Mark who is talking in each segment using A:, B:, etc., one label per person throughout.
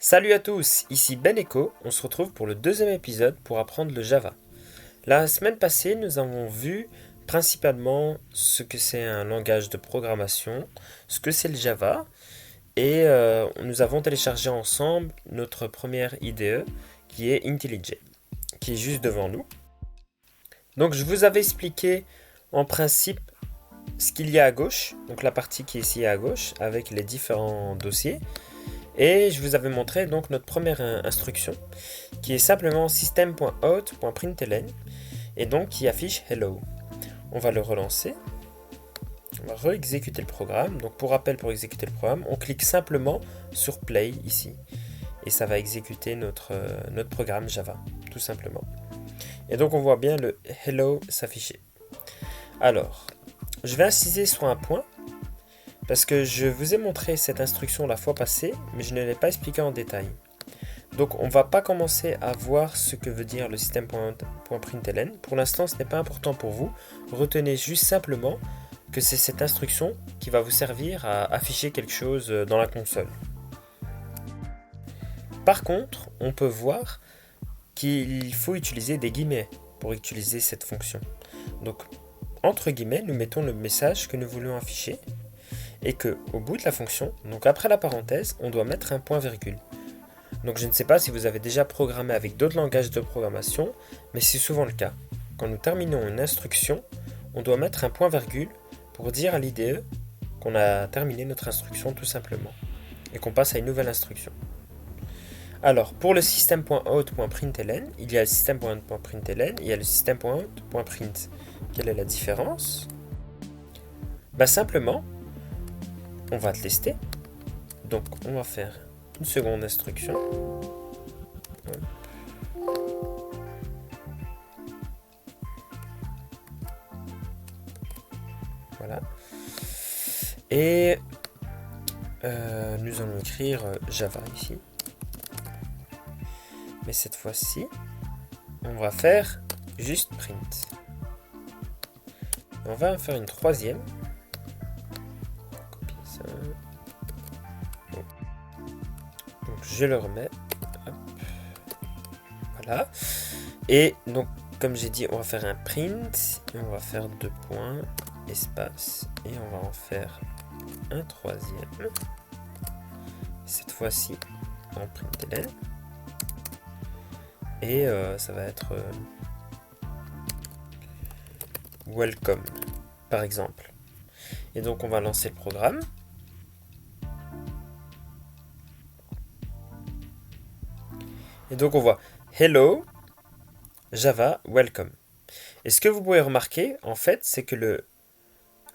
A: Salut à tous, ici Ben Echo, on se retrouve pour le deuxième épisode pour apprendre le Java. La semaine passée, nous avons vu principalement ce que c'est un langage de programmation, ce que c'est le Java, et nous avons téléchargé ensemble notre première IDE qui est IntelliJ, qui est juste devant nous. Donc je vous avais expliqué en principe ce qu'il y a à gauche, donc la partie qui est ici à gauche avec les différents dossiers. Et je vous avais montré donc notre première instruction qui est simplement system.out.println et donc qui affiche hello. On va le relancer. On va re-exécuter le programme. Donc pour rappel, pour exécuter le programme, on clique simplement sur play ici. Et ça va exécuter notre programme Java, tout simplement. Et donc on voit bien le hello s'afficher. Alors, je vais insister sur un point. Parce que je vous ai montré cette instruction la fois passée, mais je ne l'ai pas expliqué en détail. Donc on ne va pas commencer à voir ce que veut dire le system.println. Pour l'instant, ce n'est pas important pour vous. Retenez juste simplement que c'est cette instruction qui va vous servir à afficher quelque chose dans la console. Par contre, on peut voir qu'il faut utiliser des guillemets pour utiliser cette fonction. Donc, entre guillemets, nous mettons le message que nous voulons afficher. Et que au bout de la fonction, donc après la parenthèse, on doit mettre un point virgule. Donc je ne sais pas si vous avez déjà programmé avec d'autres langages de programmation, mais c'est souvent le cas. Quand nous terminons une instruction, on doit mettre un point virgule pour dire à l'IDE qu'on a terminé notre instruction tout simplement, et qu'on passe à une nouvelle instruction. Alors pour le system.out.println, il y a le system.out.println, il y a le system.out.print. Quelle est la différence ? Simplement, on va tester. Donc on va faire une seconde instruction. Voilà. Et nous allons écrire Java ici. Mais cette fois-ci, on va faire juste print. Et on va en faire une troisième. Donc je le remets. Hop. Voilà. Et donc, comme j'ai dit, on va faire un print. Et on va faire 2 points, espace. Et on va en faire un troisième. Cette fois-ci en println. Et ça va être welcome, par exemple. Et donc on va lancer le programme. Et donc on voit hello, Java, welcome. Et ce que vous pouvez remarquer, en fait, c'est que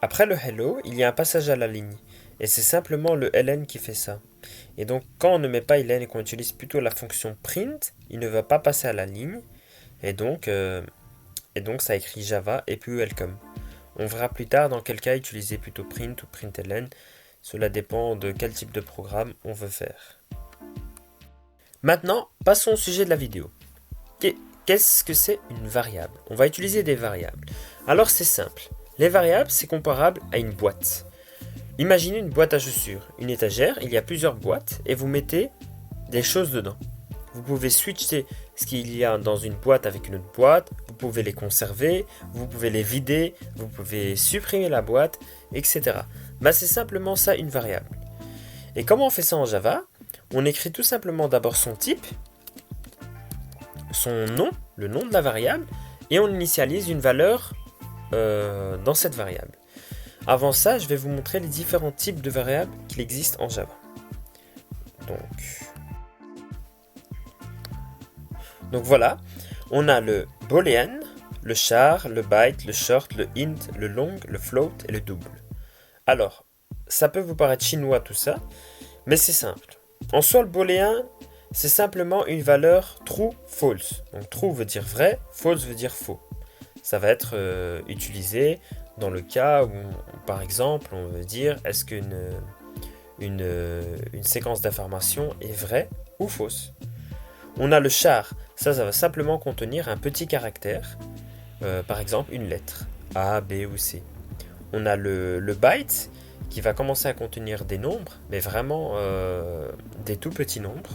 A: après le hello, il y a un passage à la ligne. Et c'est simplement le ln qui fait ça. Et donc quand on ne met pas ln et qu'on utilise plutôt la fonction print, il ne va pas passer à la ligne. Et donc ça écrit Java et puis welcome. On verra plus tard dans quel cas utiliser plutôt print ou println. Cela dépend de quel type de programme on veut faire. Maintenant, passons au sujet de la vidéo. Qu'est-ce que c'est une variable ? On va utiliser des variables. Alors c'est simple. Les variables, c'est comparable à une boîte. Imaginez une boîte à chaussures, une étagère, il y a plusieurs boîtes et vous mettez des choses dedans. Vous pouvez switcher ce qu'il y a dans une boîte avec une autre boîte, vous pouvez les conserver, vous pouvez les vider, vous pouvez supprimer la boîte, etc. C'est simplement ça une variable. Et comment on fait ça en Java ? On écrit tout simplement d'abord son type, son nom, le nom de la variable, et on initialise une valeur dans cette variable. Avant ça, je vais vous montrer les différents types de variables qu'il existe en Java. Donc voilà, on a le boolean, le char, le byte, le short, le int, le long, le float et le double. Alors, ça peut vous paraître chinois tout ça, mais c'est simple. En soi, le booléen, c'est simplement une valeur true, false. Donc true veut dire vrai, false veut dire faux. Ça va être utilisé dans le cas où, par exemple, on veut dire est-ce qu'une une séquence d'informations est vraie ou fausse. On a le char, ça va simplement contenir un petit caractère, par exemple une lettre, A, B ou C. On a le byte, qui va commencer à contenir des nombres, mais vraiment des tout petits nombres.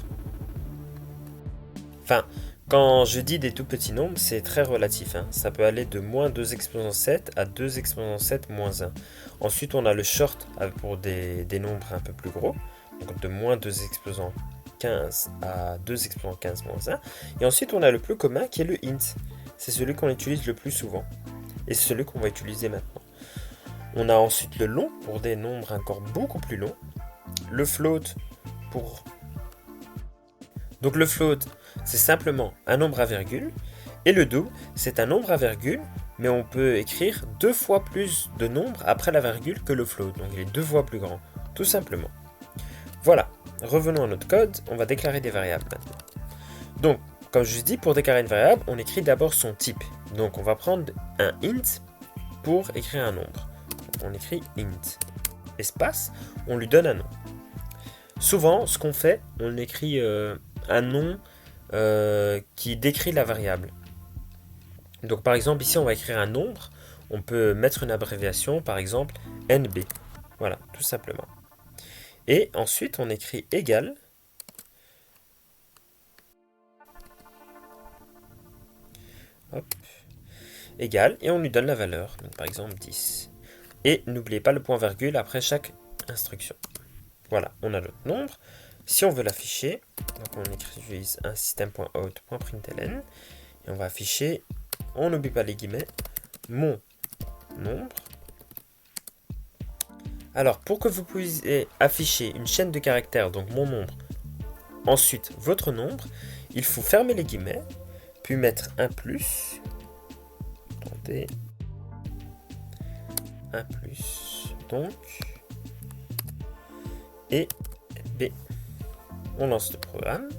A: Enfin, quand je dis des tout petits nombres, c'est très relatif, hein. Ça peut aller de moins 2 exponent 7 à 2 exponent 7 moins 1. Ensuite, on a le short pour des nombres un peu plus gros, donc de moins 2 exposants 15 à 2 exposants 15 moins 1. Et ensuite, on a le plus commun qui est le int. C'est celui qu'on utilise le plus souvent. Et c'est celui qu'on va utiliser maintenant. On a ensuite le long pour des nombres encore beaucoup plus longs. Le float pour... Donc le float, c'est simplement un nombre à virgule. Et le double, c'est un nombre à virgule, mais on peut écrire 2 fois plus de nombres après la virgule que le float. Donc il est 2 fois plus grand, tout simplement. Voilà, revenons à notre code, on va déclarer des variables maintenant. Donc, comme je dis, pour déclarer une variable, on écrit d'abord son type. Donc on va prendre un int pour écrire un nombre. On écrit int. Espace, on lui donne un nom. Souvent, ce qu'on fait, on écrit un nom qui décrit la variable. Donc par exemple, ici on va écrire un nombre, on peut mettre une abréviation, par exemple NB. Voilà, tout simplement. Et ensuite on écrit égal. Hop. Égal, et on lui donne la valeur, donc par exemple 10. Et n'oubliez pas le point virgule après chaque instruction. Voilà, on a notre nombre. Si on veut l'afficher, donc on utilise un system.out.println et on va afficher, on n'oublie pas les guillemets, mon nombre. Alors, pour que vous puissiez afficher une chaîne de caractères, donc mon nombre, ensuite votre nombre, il faut fermer les guillemets, puis mettre un plus. Attendez. Un plus, donc, et B. On lance le programme.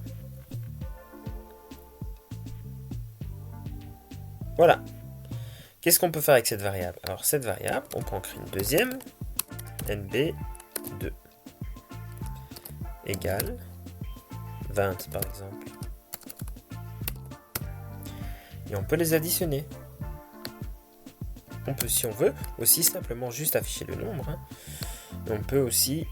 A: Voilà. Qu'est-ce qu'on peut faire avec cette variable? Alors cette variable, on peut en créer une deuxième, nb2 égale 20 par exemple. Et on peut les additionner. On peut, si on veut, aussi simplement juste afficher le nombre. Hein. Et on peut aussi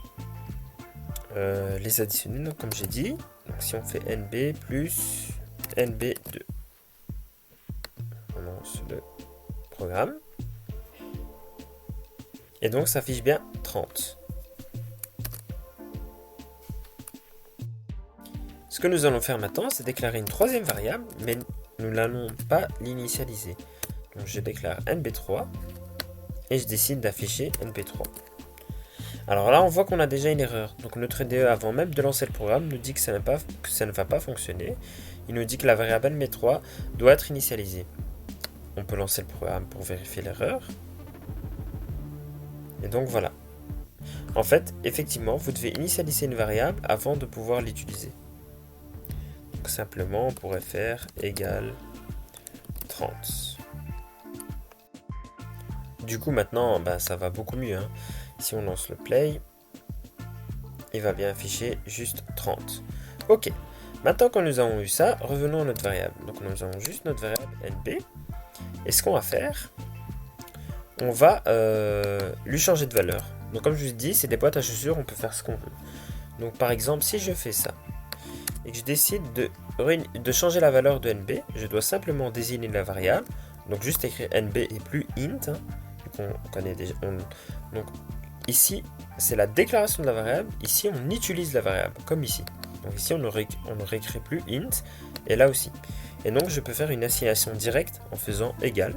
A: les additionner, donc, comme j'ai dit. Donc si on fait nb plus nb2. On lance le programme. Et donc ça affiche bien 30. Ce que nous allons faire maintenant, c'est déclarer une troisième variable, mais nous n'allons pas l'initialiser. Donc je déclare nb3 et je décide d'afficher nb3. Alors là, on voit qu'on a déjà une erreur. Donc notre IDE, avant même de lancer le programme, nous dit que ça ne va pas fonctionner. Il nous dit que la variable nb3 doit être initialisée. On peut lancer le programme pour vérifier l'erreur. Et donc voilà. En fait, effectivement, vous devez initialiser une variable avant de pouvoir l'utiliser. Donc simplement, on pourrait faire égal 30. Du coup, maintenant, ça va beaucoup mieux. Hein. Si on lance le play, il va bien afficher juste 30. Ok. Maintenant que nous avons eu ça, revenons à notre variable. Donc nous avons juste notre variable nb. Et ce qu'on va faire, on va lui changer de valeur. Donc comme je vous ai dit, c'est des boîtes à chaussures, on peut faire ce qu'on veut. Donc par exemple, si je fais ça, et que je décide de changer la valeur de nb, je dois simplement désigner la variable. Donc juste écrire nb et plus int. Hein, on connaît déjà. Donc ici, c'est la déclaration de la variable. Ici, on utilise la variable, comme ici. Donc ici, on ne réécrit plus int, et là aussi. Et donc, je peux faire une assignation directe en faisant égal.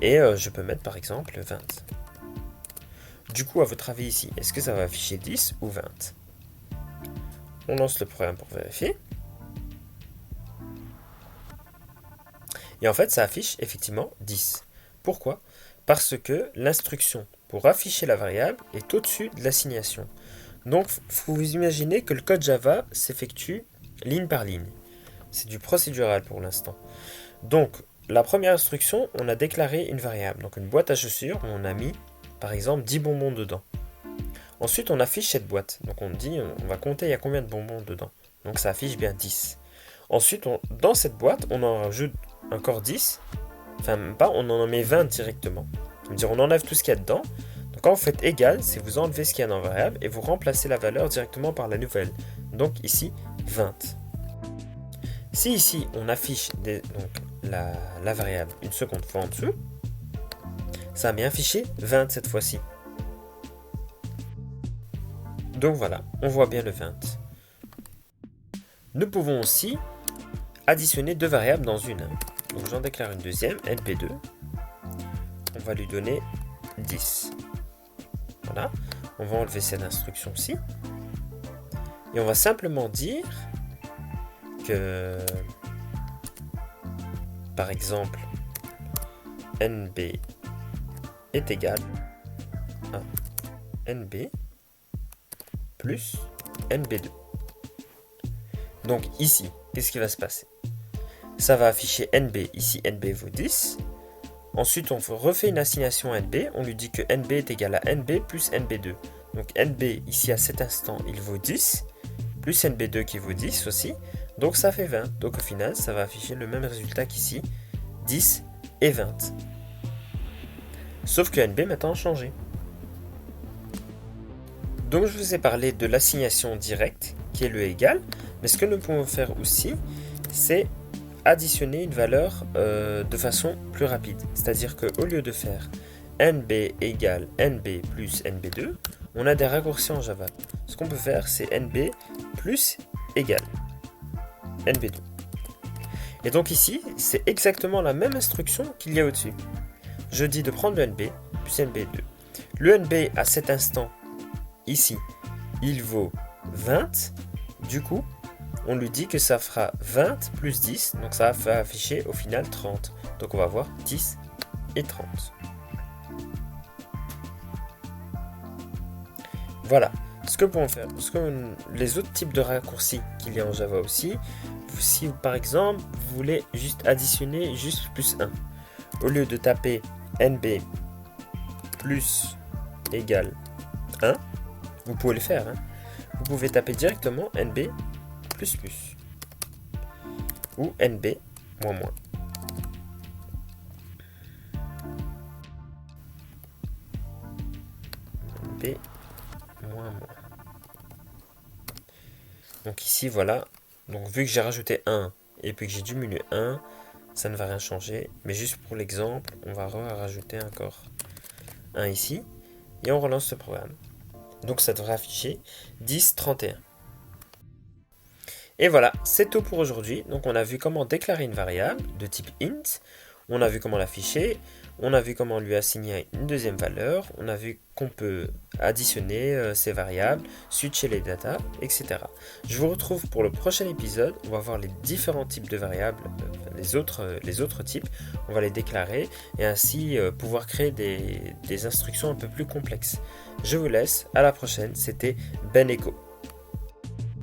A: Et je peux mettre, par exemple, 20. Du coup, à votre avis ici, est-ce que ça va afficher 10 ou 20? On lance le programme pour vérifier. Et en fait, ça affiche effectivement 10. Pourquoi? Parce que l'instruction pour afficher la variable est au-dessus de l'assignation. Donc, vous imaginez que le code Java s'effectue ligne par ligne. C'est du procédural pour l'instant. Donc, la première instruction, on a déclaré une variable, donc une boîte à chaussures, où on a mis, par exemple, 10 bonbons dedans. Ensuite, on affiche cette boîte. Donc, on dit, on va compter il y a combien de bonbons dedans. Donc, ça affiche bien 10. Ensuite, dans cette boîte, on en rajoute encore 10. Enfin, même pas, on en met 20 directement. C'est-à-dire, on enlève tout ce qu'il y a dedans. Donc, quand vous faites égal, c'est vous enlevez ce qu'il y a dans la variable et vous remplacez la valeur directement par la nouvelle. Donc, ici, 20. Si ici on affiche donc la variable une seconde fois en dessous, ça a bien affiché 20 cette fois-ci. Donc voilà, on voit bien le 20. Nous pouvons aussi additionner deux variables dans une. Donc j'en déclare une deuxième, nb2. On va lui donner 10. Voilà, on va enlever cette instruction-ci. Et on va simplement dire que, par exemple, nb est égal à nb plus nb2. Donc ici, qu'est-ce qui va se passer? Ça va afficher nb, ici nb vaut 10. Ensuite, on refait une assignation nb, on lui dit que nb est égal à nb plus nb2. Donc nb, ici à cet instant, il vaut 10, plus nb2 qui vaut 10 aussi, donc ça fait 20. Donc au final, ça va afficher le même résultat qu'ici, 10 et 20. Sauf que nb maintenant a changé. Donc je vous ai parlé de l'assignation directe, qui est le égal, mais ce que nous pouvons faire aussi, c'est additionner une valeur de façon plus rapide. C'est-à-dire qu'au lieu de faire nb égale nb plus nb2, on a des raccourcis en Java. Ce qu'on peut faire, c'est nb plus égal nb2. Et donc ici, c'est exactement la même instruction qu'il y a au-dessus. Je dis de prendre le nb plus nb2. Le nb à cet instant, ici, il vaut 20. Du coup, on lui dit que ça fera 20 plus 10, donc ça va afficher au final 30. Donc on va voir 10 et 30. Voilà ce que nous pouvons faire. Les autres types de raccourcis qu'il y a en Java aussi, si par exemple vous voulez juste additionner juste plus 1, au lieu de taper nb plus égale 1, vous pouvez le faire, hein. Vous pouvez taper directement nb plus plus ou nb moins moins. nb moins moins. Donc ici voilà, donc vu que j'ai rajouté 1 et puis que j'ai diminué 1, ça ne va rien changer, mais juste pour l'exemple, on va rajouter encore 1 ici et on relance ce programme. Donc ça devrait afficher 10, 31. Et voilà, c'est tout pour aujourd'hui. Donc on a vu comment déclarer une variable de type int, on a vu comment l'afficher, on a vu comment lui assigner une deuxième valeur, on a vu qu'on peut additionner ces variables, switcher les datas, etc. Je vous retrouve pour le prochain épisode, on va voir les différents types de variables, les autres types, on va les déclarer et ainsi pouvoir créer des instructions un peu plus complexes. Je vous laisse, à la prochaine, c'était Ben Echo.